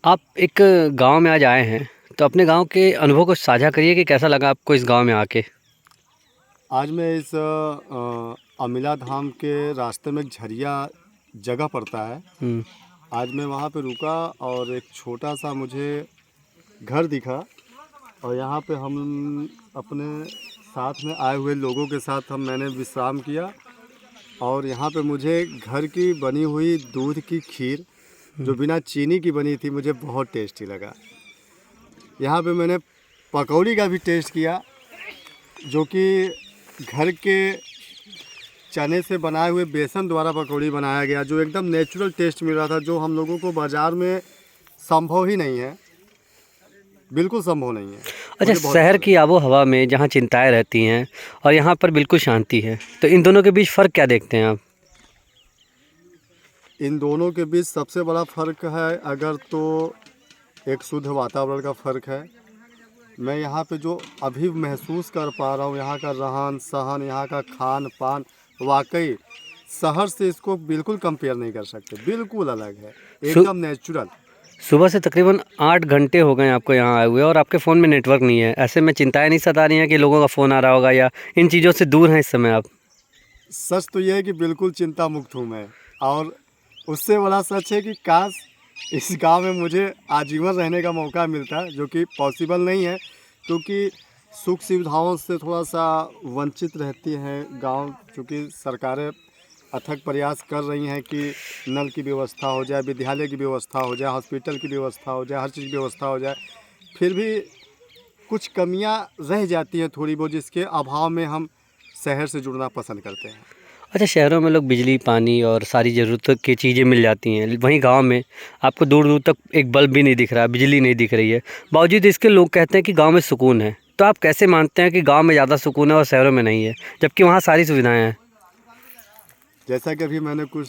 आप एक गांव में आज आए हैं, तो अपने गांव के अनुभव को साझा करिए कि कैसा लगा आपको इस गांव में आके। आज मैं इस अमिला धाम के रास्ते में एक झरिया जगह पड़ता है। हम्म। आज मैं वहाँ पे रुका और एक छोटा सा मुझे घर दिखा और यहाँ पे हम अपने साथ में आए हुए लोगों के साथ मैंने विश्राम किया। और यहाँ पे मुझे घर की बनी हुई दूध की खीर जो बिना चीनी की बनी थी मुझे बहुत टेस्टी लगा। यहाँ पे मैंने पकौड़ी का भी टेस्ट किया जो कि घर के चने से बनाए हुए बेसन द्वारा पकौड़ी बनाया गया, जो एकदम नेचुरल टेस्ट मिल रहा था, जो हम लोगों को बाज़ार में संभव ही नहीं है, बिल्कुल संभव नहीं है। अच्छा, मुझे बहुत अच्छा शहर की लगा। आबो हवा में जहाँ चिंताएं रहती हैं और यहाँ पर बिल्कुल शांति है, तो इन दोनों के बीच फ़र्क क्या देखते हैं आप? इन दोनों के बीच सबसे बड़ा फ़र्क है अगर तो एक शुद्ध वातावरण का फ़र्क है। मैं यहाँ पे जो अभी महसूस कर पा रहा हूँ, यहाँ का रहन सहन, यहाँ का खान पान, वाकई शहर से इसको बिल्कुल कंपेयर नहीं कर सकते, बिल्कुल अलग है, सु, एकदम नेचुरल। सुबह से तकरीबन 8 घंटे हो गए आपको यहाँ आए हुए और आपके फ़ोन में नेटवर्क नहीं है। ऐसे में चिंताएं नहीं सता रही हैं कि लोगों का फ़ोन आ रहा होगा, या इन चीज़ों से दूर हैं इस समय आप? सच तो यह है कि बिल्कुल चिंता मुक्त हूँ मैं। और उससे बड़ा सच है कि काश इस गांव में मुझे आजीवन रहने का मौका मिलता, जो कि पॉसिबल नहीं है क्योंकि सुख सुविधाओं से थोड़ा सा वंचित रहती हैं गांव। चूँकि सरकारें अथक प्रयास कर रही हैं कि नल की व्यवस्था हो जाए, विद्यालय की व्यवस्था हो जाए, हॉस्पिटल की व्यवस्था हो जाए, हर चीज़ की व्यवस्था हो जाए, फिर भी कुछ कमियां रह जाती हैं थोड़ी बहुत, जिसके अभाव में हम शहर से जुड़ना पसंद करते हैं। अच्छा, शहरों में लोग बिजली, पानी और सारी ज़रूरत की चीज़ें मिल जाती हैं, वहीं गांव में आपको दूर दूर तक एक बल्ब भी नहीं दिख रहा, बिजली नहीं दिख रही है। बावजूद इसके लोग कहते हैं कि गांव में सुकून है। तो आप कैसे मानते हैं कि गांव में ज़्यादा सुकून है और शहरों में नहीं है, जबकि वहाँ सारी सुविधाएं हैं? जैसा कि अभी मैंने कुछ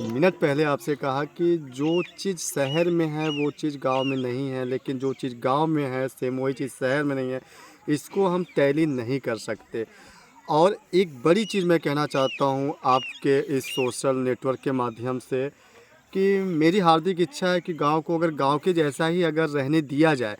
मिनट पहले आपसे कहा कि जो चीज़ शहर में है वो चीज़ गांव में नहीं है, लेकिन जो चीज़ गांव में है सेम वही चीज़ शहर में नहीं है। इसको हम टैली नहीं कर सकते। और एक बड़ी चीज़ मैं कहना चाहता हूँ आपके इस सोशल नेटवर्क के माध्यम से कि मेरी हार्दिक इच्छा है कि गांव को अगर गांव के जैसा ही अगर रहने दिया जाए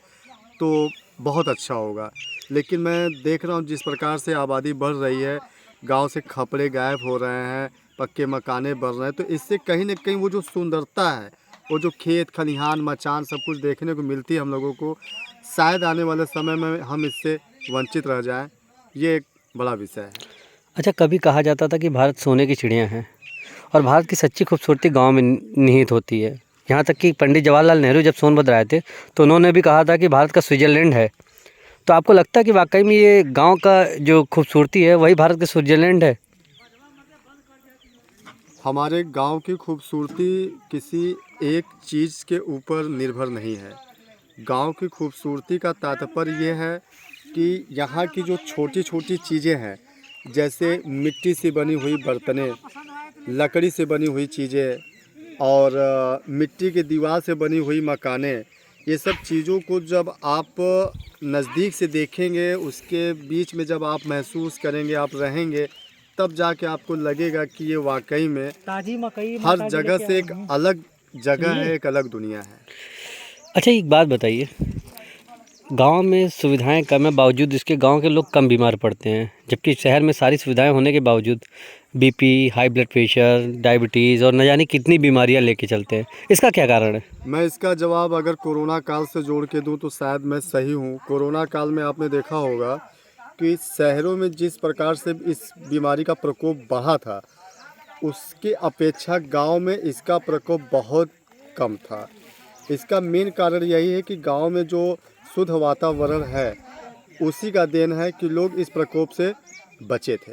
तो बहुत अच्छा होगा। लेकिन मैं देख रहा हूँ जिस प्रकार से आबादी बढ़ रही है, गांव से खपड़े गायब हो रहे हैं, पक्के मकाने बन रहे हैं, तो इससे कहीं ना कहीं वो जो सुंदरता है, वो जो खेत खलिहान मचान सब कुछ देखने को मिलती है हम लोगों को, शायद आने वाले समय में हम इससे वंचित रह जाएं। ये एक बड़ा विषय है। अच्छा, कभी कहा जाता था कि भारत सोने की चिड़िया है और भारत की सच्ची खूबसूरती गांव में निहित होती है। यहाँ तक कि पंडित जवाहरलाल नेहरू जब सोनभद्र आए थे, तो उन्होंने भी कहा था कि भारत का स्विट्ज़रलैंड है। तो आपको लगता है कि वाकई में ये गांव का जो खूबसूरती है वही भारत का स्विट्ज़रलैंड है? हमारे गांव की खूबसूरती किसी एक चीज़ के ऊपर निर्भर नहीं है। गांव की खूबसूरती का तात्पर्य ये है कि यहाँ की जो छोटी छोटी चीज़ें हैं, जैसे मिट्टी से बनी हुई बर्तनें, लकड़ी से बनी हुई चीज़ें और मिट्टी के दीवार से बनी हुई मकानें, ये सब चीज़ों को जब आप नज़दीक से देखेंगे, उसके बीच में जब आप महसूस करेंगे, आप रहेंगे, तब जाके आपको लगेगा कि ये वाकई में ताजी मकई हर मक्का जो जगह लेके से आया एक हूँ। अलग जगह चलिए। है, एक अलग दुनिया है। अच्छा, एक बात बताइए, गांव में सुविधाएं कम है, बावजूद इसके गांव के लोग कम बीमार पड़ते हैं, जबकि शहर में सारी सुविधाएं होने के बावजूद BP, high blood pressure, diabetes और न जाने कितनी बीमारियां लेके चलते हैं। इसका क्या कारण है? मैं इसका जवाब अगर कोरोना काल से जोड़ के दूं तो शायद मैं सही हूं। कोरोना काल में आपने देखा होगा कि शहरों में जिस प्रकार से इस बीमारी का प्रकोप बढ़ा था, उसके अपेक्षा गांव में इसका प्रकोप बहुत कम था। इसका मेन कारण यही है कि गांव में जो शुद्ध वातावरण है, उसी का देन है कि लोग इस प्रकोप से बचे थे।